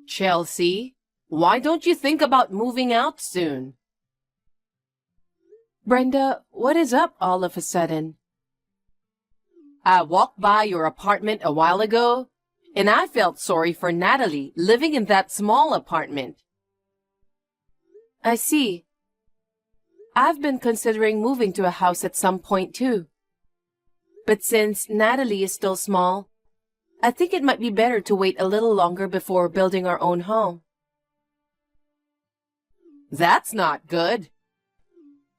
Chelsea, why don't you think about moving out soon? Brenda, what is up all of a sudden? I walked by your apartment a while ago, and I felt sorry for Natalie living in that small apartment. I see. I've been considering moving to a house at some point too. But since Natalie is still small, I think it might be better to wait a little longer before building our own home. That's not good.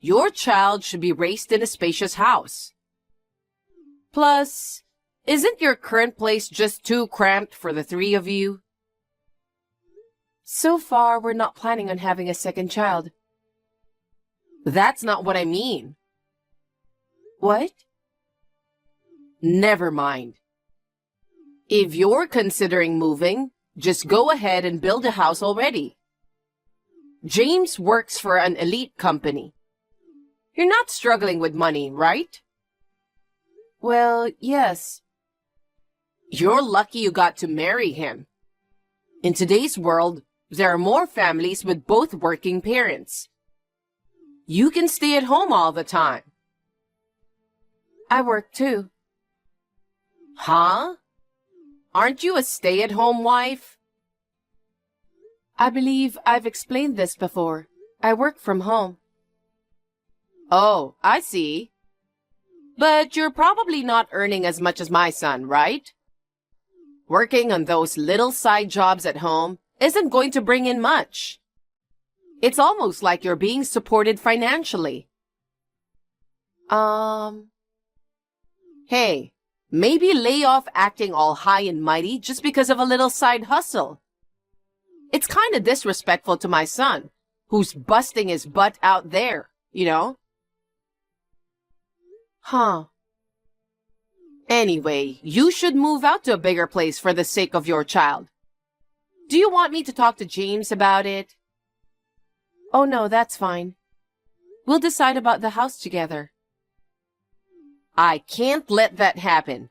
Your child should be raised in a spacious house. Plus, isn't your current place just too cramped for the three of you? So far, we're not planning on having a second child. That's not what I mean. What? Never mind. If you're considering moving, just go ahead and build a house already. James works for an elite company. You're not struggling with money, right? Well, yes. You're lucky you got to marry him. In today's world, there are more families with both working parents. You can stay at home all the time. I work too. Huh? Aren't you a stay-at-home wife? I believe I've explained this before. I work from home. Oh, I see. But you're probably not earning as much as my son, right? Working on those little side jobs at home isn't going to bring in much. It's almost like you're being supported financially. Hey, maybe lay off acting all high and mighty just because of a little side hustle. It's kind of disrespectful to my son, who's busting his butt out there, you know? Huh. Anyway, you should move out to a bigger place for the sake of your child. Do you want me to talk to James about it? Oh no, that's fine. We'll decide about the house together. I can't let that happen.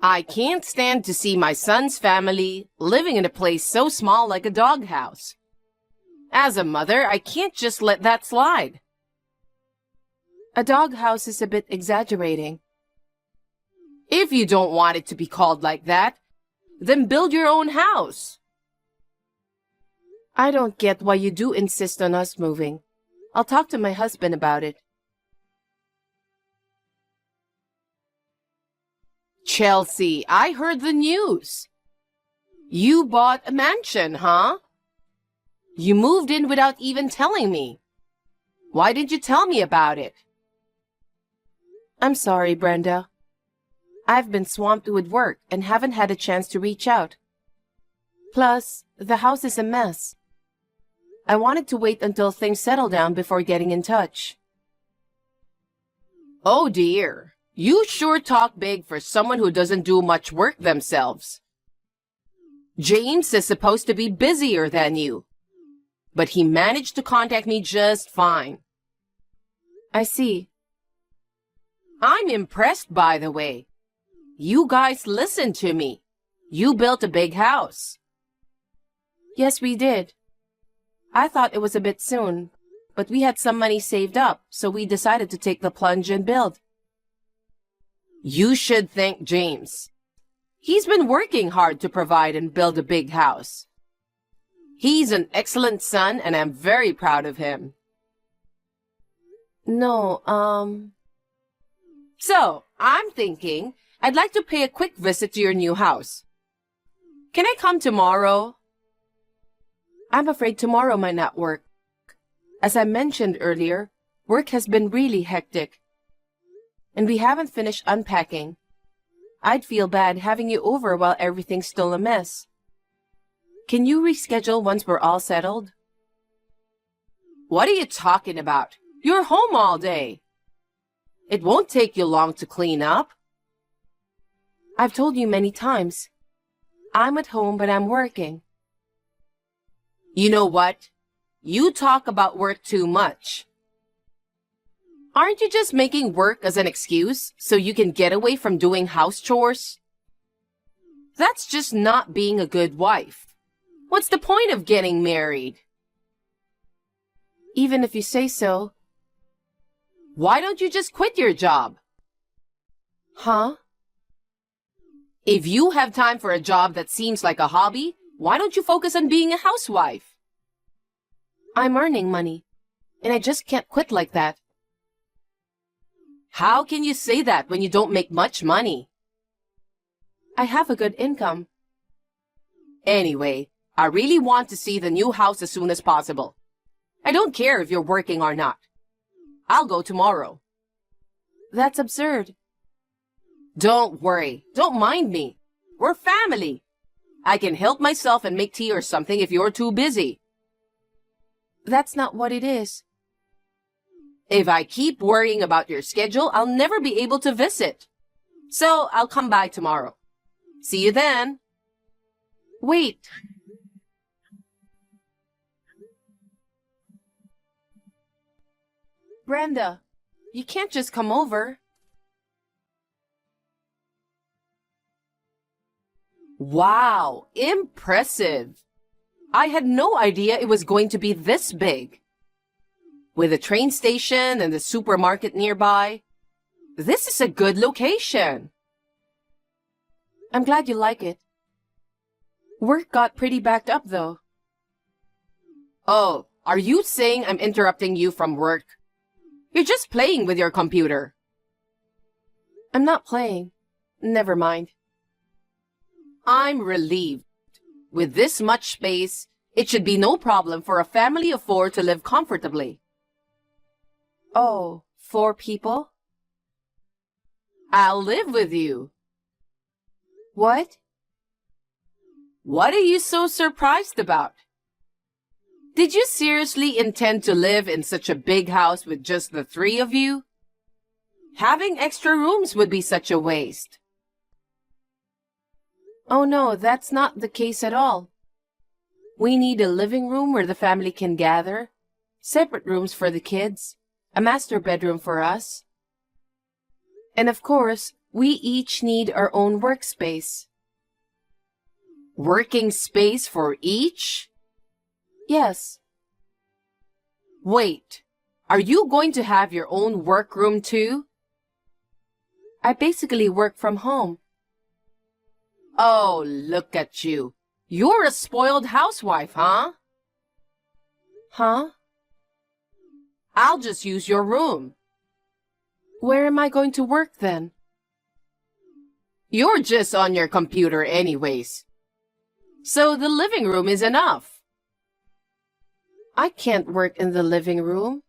I can't stand to see my son's family living in a place so small like a doghouse. As a mother, I can't just let that slide. A doghouse is a bit exaggerating. If you don't want it to be called like that, then build your own house. I don't get why you do insist on us moving. I'll talk to my husband about it. Chelsea, I heard the news. You bought a mansion, huh? You moved in without even telling me. Why didn't you tell me about it? I'm sorry, Brenda. I've been swamped with work and haven't had a chance to reach out. Plus, the house is a mess. I wanted to wait until things settle down before getting in touch. Oh dear, you sure talk big for someone who doesn't do much work themselves. James is supposed to be busier than you, but he managed to contact me just fine. I see. I'm impressed, by the way. You guys listened to me. You built a big house. Yes, we did. I thought it was a bit soon, but we had some money saved up, so we decided to take the plunge and build. You should thank James. He's been working hard to provide and build a big house. He's an excellent son, and I'm very proud of him. No, So, I'm thinking I'd like to pay a quick visit to your new house. Can I come tomorrow? I'm afraid tomorrow might not work. As I mentioned earlier, work has been really hectic. And we haven't finished unpacking. I'd feel bad having you over while everything's still a mess. Can you reschedule once we're all settled? What are you talking about? You're home all day. It won't take you long to clean up. I've told you many times. I'm at home, but I'm working. You know what? You talk about work too much. Aren't you just making work as an excuse so you can get away from doing house chores? That's just not being a good wife. What's the point of getting married? Even if you say so. Why don't you just quit your job? Huh? If you have time for a job that seems like a hobby, why don't you focus on being a housewife? I'm earning money, and I just can't quit like that. How can you say that when you don't make much money? I have a good income. Anyway, I really want to see the new house as soon as possible. I don't care if you're working or not. I'll go tomorrow. That's absurd. Don't worry. Don't mind me. We're family. I can help myself and make tea or something if you're too busy. That's not what it is. If I keep worrying about your schedule, I'll never be able to visit. So I'll come by tomorrow. See you then. Wait. Brenda, you can't just come over. Wow, impressive. I had no idea it was going to be this big. With a train station and the supermarket nearby, this is a good location. I'm glad you like it. Work got pretty backed up, though. Oh, are you saying I'm interrupting you from work? You're just playing with your computer. I'm not playing. Never mind. I'm relieved. With this much space, it should be no problem for a family of 4 to live comfortably. Oh, 4 people? I'll live with you. What? What are you so surprised about? Did you seriously intend to live in such a big house with just the 3 of you? Having extra rooms would be such a waste. Oh no, that's not the case at all. We need a living room where the family can gather, separate rooms for the kids, a master bedroom for us. And of course, we each need our own workspace. Working space for each? Yes. Wait, are you going to have your own workroom too? I basically work from home. Oh, look at you. You're a spoiled housewife, huh? Huh? I'll just use your room. Where am I going to work then? You're just on your computer anyways. So the living room is enough. I can't work in the living room.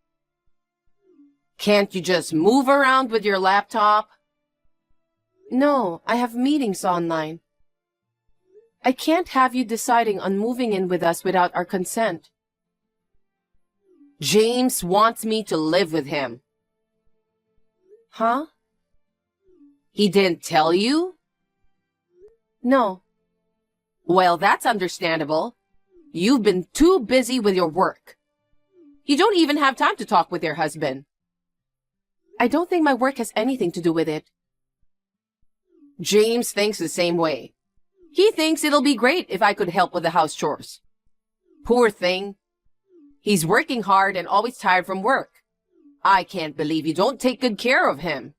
Can't you just move around with your laptop? No, I have meetings online. I can't have you deciding on moving in with us without our consent. James wants me to live with him. Huh? He didn't tell you? No. Well, that's understandable. You've been too busy with your work. You don't even have time to talk with your husband. I don't think my work has anything to do with it. James thinks the same way. He thinks it'll be great if I could help with the house chores. Poor thing. He's working hard and always tired from work. I can't believe you don't take good care of him.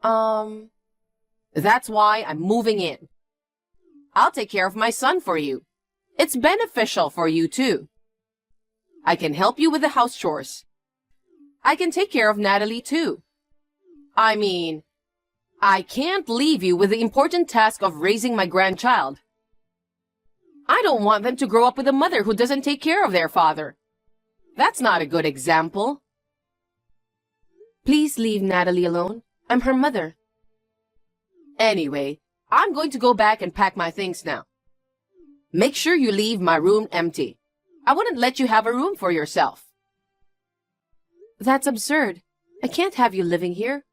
That's why I'm moving in. I'll take care of my son for you. It's beneficial for you too. I can help you with the house chores. I can take care of Natalie too. I mean, I can't leave you with the important task of raising my grandchild. I don't want them to grow up with a mother who doesn't take care of their father. That's not a good example. Please leave Natalie alone. I'm her mother. Anyway, I'm going to go back and pack my things now. Make sure you leave my room empty. I wouldn't let you have a room for yourself. That's absurd. I can't have you living here.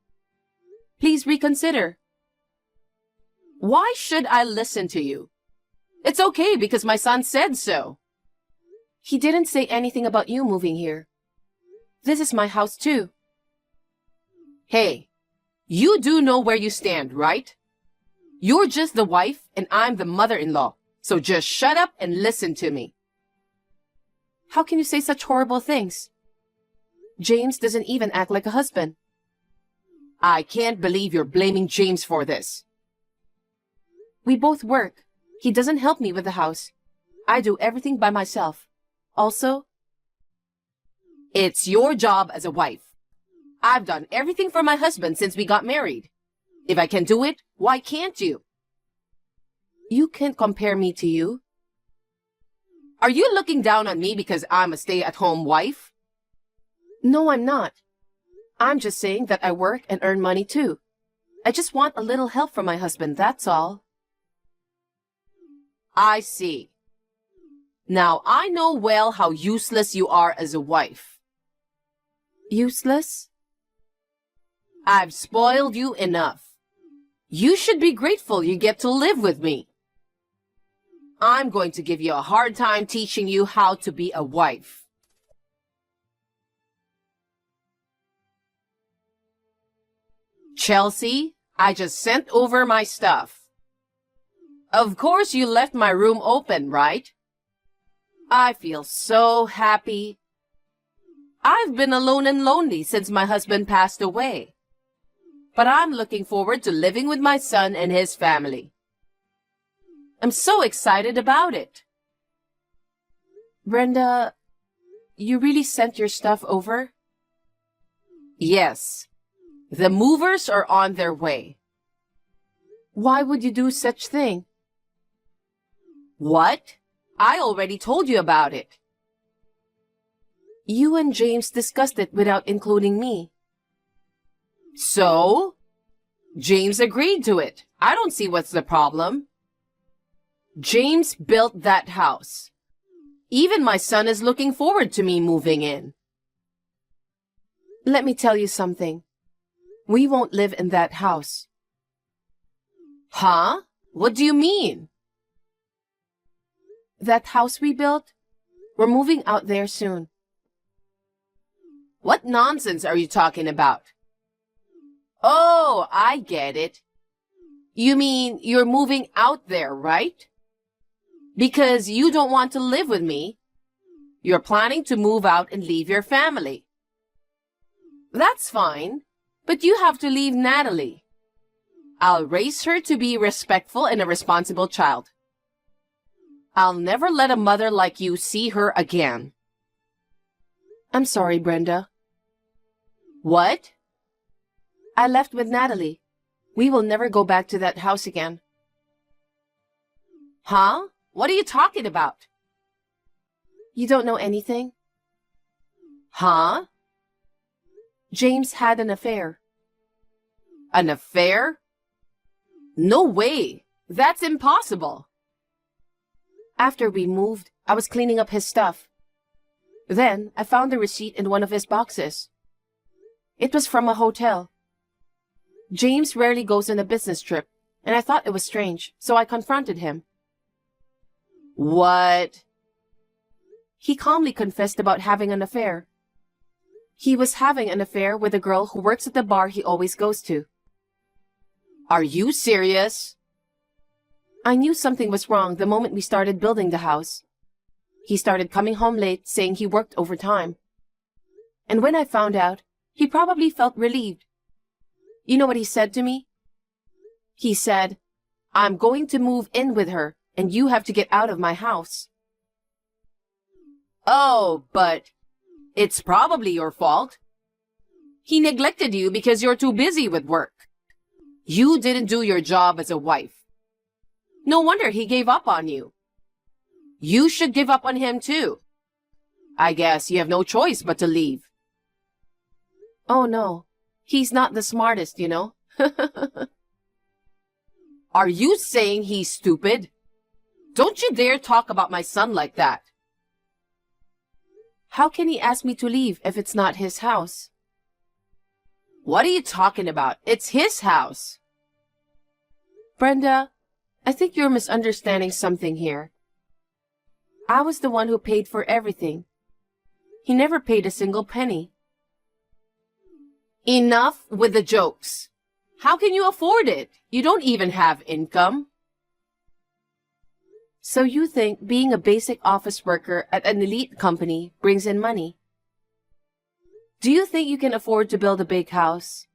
Please reconsider. Why should I listen to you? It's okay because my son said so. He didn't say anything about you moving here. This is my house too. Hey, you do know where you stand, right? You're just the wife and I'm the mother-in-law, So just shut up and listen to me. How can you say such horrible things? James doesn't even act like a husband. I can't believe you're blaming James for this. We both work. He doesn't help me with the house. I do everything by myself. Also, it's your job as a wife. I've done everything for my husband since we got married. If I can do it, why can't you? you can't compare me to you. Are you looking down on me because I'm a stay-at-home wife? No, I'm not. I'm just saying that I work and earn money too. I just want a little help from my husband, that's all. I see. Now I know well how useless you are as a wife. Useless? I've spoiled you enough. You should be grateful you get to live with me. I'm going to give you a hard time teaching you how to be a wife. Chelsea, I just sent over my stuff. Of course you left my room open, right? I feel so happy. I've been alone and lonely since my husband passed away. But I'm looking forward to living with my son and his family. I'm so excited about it. Brenda, you really sent your stuff over? Yes. The movers are on their way. Why would you do such thing? What? I already told you about it. You and James discussed it without including me. So? James agreed to it. I don't see what's the problem. James built that house. Even my son is looking forward to me moving in. Let me tell you something. We won't live in that house. Huh? What do you mean? That house we built? We're moving out there soon. What nonsense are you talking about? Oh, I get it. You mean you're moving out there, right? Because you don't want to live with me. You're planning to move out and leave your family. That's fine, but you have to leave Natalie. I'll raise her to be respectful and a responsible child. I'll never let a mother like you see her again. I'm sorry, Brenda. What? I left with Natalie. We will never go back to that house again. Huh? What are you talking about? You don't know anything? Huh? James had an affair. An affair? No way. That's impossible. After we moved, I was cleaning up his stuff. Then, I found the receipt in one of his boxes. It was from a hotel. James rarely goes on a business trip, and I thought it was strange, so I confronted him. What? He calmly confessed about having an affair. He was having an affair with a girl who works at the bar he always goes to. Are you serious? I knew something was wrong the moment we started building the house. He started coming home late, saying he worked overtime. And when I found out, he probably felt relieved. You know what he said to me? He said, "I'm going to move in with her, and you have to get out of my house." Oh, but it's probably your fault. He neglected you because you're too busy with work. You didn't do your job as a wife. No wonder he gave up on you. You should give up on him too. I guess you have no choice but to leave. Oh no, he's not the smartest, you know. Are you saying he's stupid? Don't you dare talk about my son like that. How can he ask me to leave if it's not his house? What are you talking about? It's his house. Brenda, I think you're misunderstanding something here. I was the one who paid for everything. He never paid a single penny. Enough with the jokes. How can you afford it? You don't even have income. So you think being a basic office worker at an elite company brings in money? Do you think you can afford to build a big house?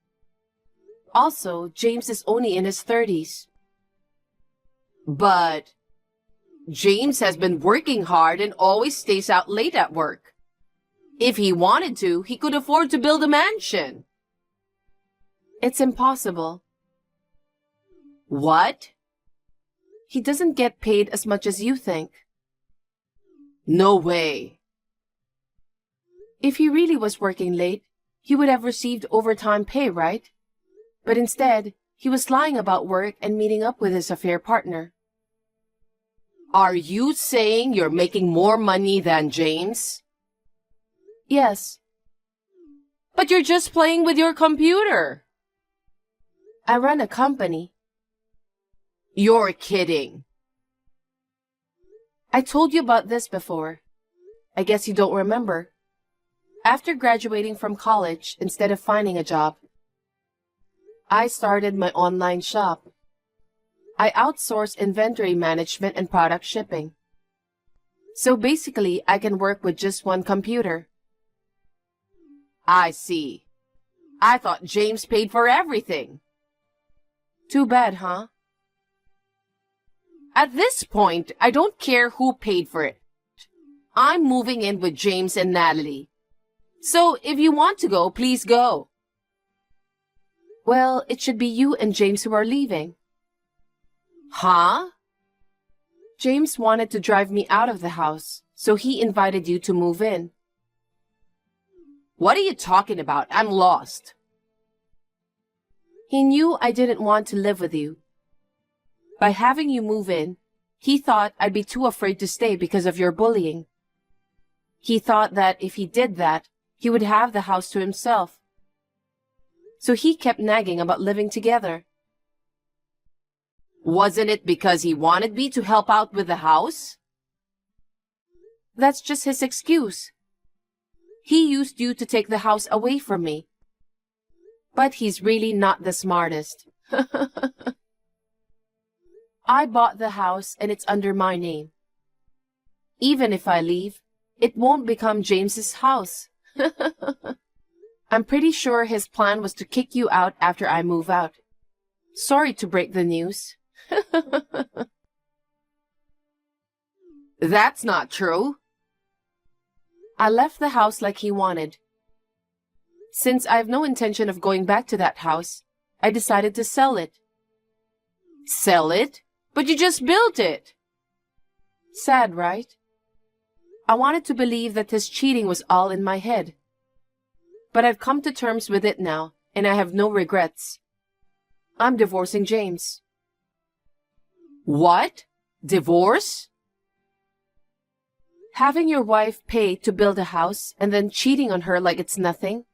Also, James is only in his 30s. But James has been working hard and always stays out late at work. If he wanted to, he could afford to build a mansion. It's impossible. What? He doesn't get paid as much as you think. No way. If he really was working late, he would have received overtime pay, right? But instead, he was lying about work and meeting up with his affair partner. Are you saying you're making more money than James? Yes. But you're just playing with your computer. I run a company. You're kidding. I told you about this before. I guess you don't remember. After graduating from college, instead of finding a job, I started my online shop. I outsource inventory management and product shipping. So basically, I can work with just one computer. I see. I thought James paid for everything. Too bad, huh? At this point, I don't care who paid for it. I'm moving in with James and Natalie. So if you want to go, please go. Well, it should be you and James who are leaving. Huh? James wanted to drive me out of the house, so he invited you to move in. What are you talking about? I'm lost. He knew I didn't want to live with you. By having you move in, he thought I'd be too afraid to stay because of your bullying. He thought that if he did that, he would have the house to himself. So he kept nagging about living together. Wasn't it because he wanted me to help out with the house? That's just his excuse. He used you to take the house away from me. But he's really not the smartest. I bought the house and it's under my name. Even if I leave, it won't become James's house. I'm pretty sure his plan was to kick you out after I move out. Sorry to break the news. That's not true. I left the house like he wanted. Since I have no intention of going back to that house, I decided to sell it. Sell it? But you just built it. Sad, right? I wanted to believe that his cheating was all in my head. But I've come to terms with it now, and I have no regrets. I'm divorcing James. What? Divorce? Having your wife pay to build a house and then cheating on her like it's nothing.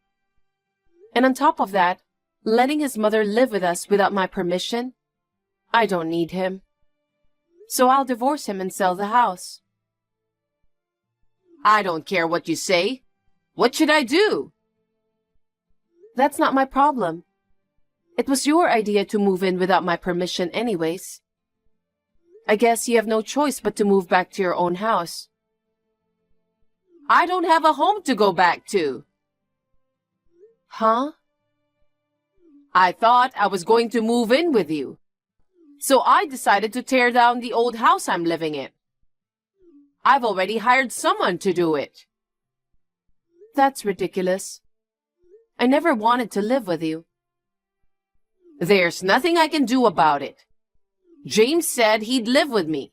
And on top of that, letting his mother live with us without my permission. I don't need him. So I'll divorce him and sell the house. I don't care what you say. What should I do? That's not my problem. It was your idea to move in without my permission anyways. I guess you have no choice but to move back to your own house. I don't have a home to go back to. Huh? I thought I was going to move in with you. So I decided to tear down the old house I'm living in. I've already hired someone to do it. That's ridiculous. I never wanted to live with you. There's nothing I can do about it. James said he'd live with me.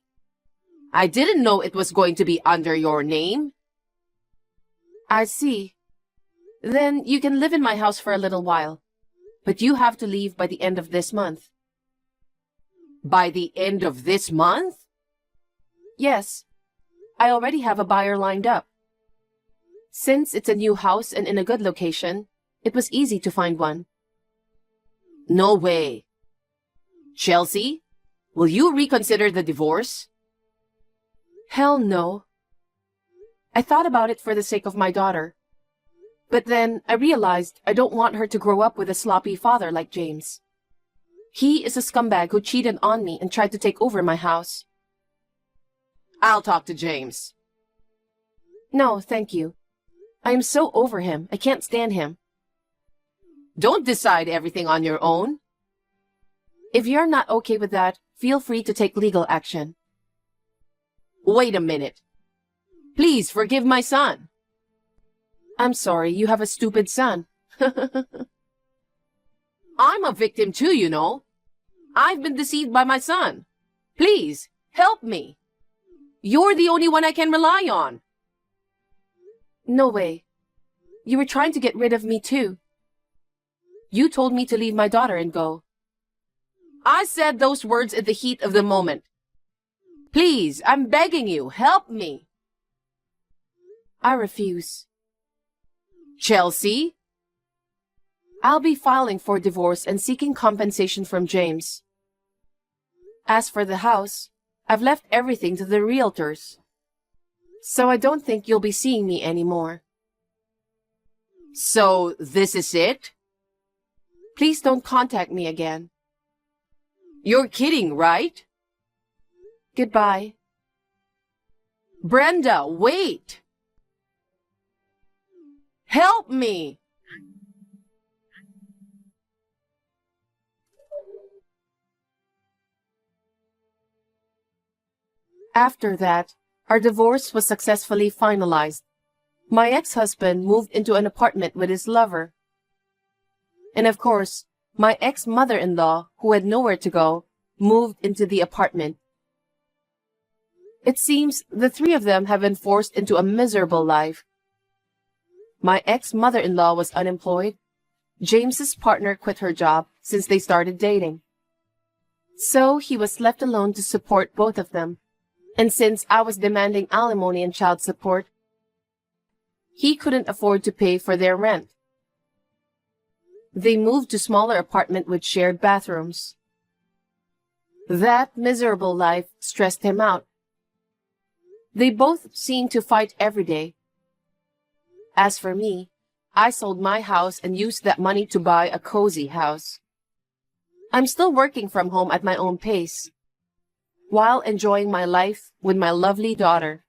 I didn't know it was going to be under your name. I see. Then you can live in my house for a little while. But you have to leave by the end of this month. By the end of this month? Yes. I already have a buyer lined up. Since it's a new house and in a good location, it was easy to find one. No way. Chelsea, will you reconsider the divorce? Hell no. I thought about it for the sake of my daughter. But then I realized I don't want her to grow up with a sloppy father like James. He is a scumbag who cheated on me and tried to take over my house. I'll talk to James. No, thank you. I am so over him. I can't stand him. Don't decide everything on your own. If you're not okay with that, feel free to take legal action. Wait a minute. Please forgive my son. I'm sorry, you have a stupid son. I'm a victim too, you know. I've been deceived by my son. Please, help me. You're the only one I can rely on. No way. You were trying to get rid of me too. You told me to leave my daughter and go. I said those words in the heat of the moment. Please, I'm begging you, help me. I refuse. Chelsea? I'll be filing for divorce and seeking compensation from James. As for the house, I've left everything to the realtors. So I don't think you'll be seeing me anymore. So this is it? Please don't contact me again. You're kidding, right? Goodbye. Brenda, wait! Help me! After that, our divorce was successfully finalized. My ex-husband moved into an apartment with his lover. And of course, my ex-mother-in-law, who had nowhere to go, moved into the apartment. It seems the three of them have been forced into a miserable life. My ex-mother-in-law was unemployed. James's partner quit her job since they started dating. So he was left alone to support both of them. And since I was demanding alimony and child support, he couldn't afford to pay for their rent. They moved to smaller apartment with shared bathrooms. That miserable life stressed him out. They both seemed to fight every day. As for me, I sold my house and used that money to buy a cozy house. I'm still working from home at my own pace, while enjoying my life with my lovely daughter.